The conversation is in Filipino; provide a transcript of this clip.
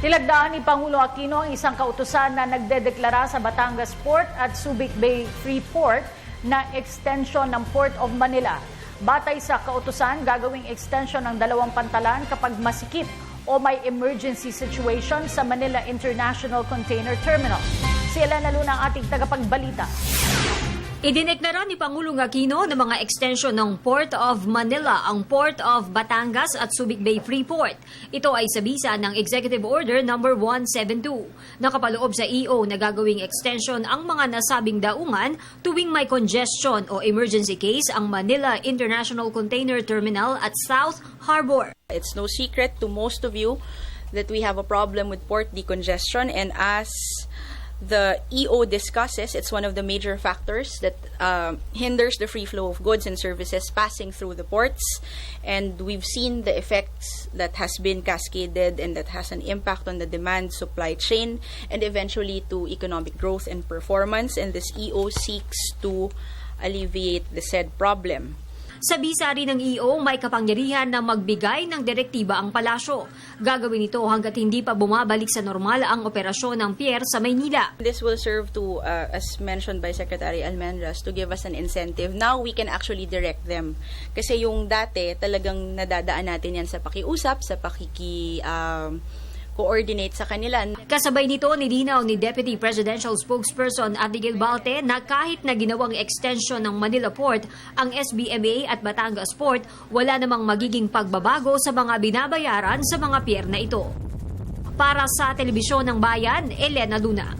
Nilagdaan ni Pangulo Aquino ang isang kautusan na nagdedeklara sa Batangas Port at Subic Bay Free Port na extension ng Port of Manila. Batay sa kautusan, gagawing extension ng 2 pantalan kapag masikip o may emergency situation sa Manila International Container Terminal. Si Elena Luna ang ating tagapagbalita. Idineklara ni Pangulong Aquino na mga extension ng Port of Manila ang Port of Batangas at Subic Bay Freeport. Ito ay sa bisa ng Executive Order No. 172. Nakapaloob sa EO na gagawing extension ang mga nasabing daungan tuwing may congestion o emergency case ang Manila International Container Terminal at South Harbor. It's no secret to most of you that we have a problem with port decongestion, and as the EO discusses, it's one of the major factors that hinders the free flow of goods and services passing through the ports. And we've seen the effects that has been cascaded and that has an impact on the demand supply chain and eventually to economic growth and performance. And this EO seeks to alleviate the said problem. Sa bisa rin ng EO, may kapangyarihan na magbigay ng direktiba ang palasyo. Gagawin ito hanggat hindi pa bumabalik sa normal ang operasyon ng pier sa Maynila. This will serve to, as mentioned by Secretary Almendras, to give us an incentive. Now we can actually direct them. Kasi yung dati, talagang nadadaan natin yan sa pakiusap, sa coordinate sa kanila. Kasabay nito, nilinaw ni Deputy Presidential Spokesperson Abigail Balte na kahit na ginawang extension ng Manila Port ang SBMA at Batangas Port, wala namang magiging pagbabago sa mga binabayaran sa mga pier na ito. Para sa Telebisyon ng Bayan, Elena Luna.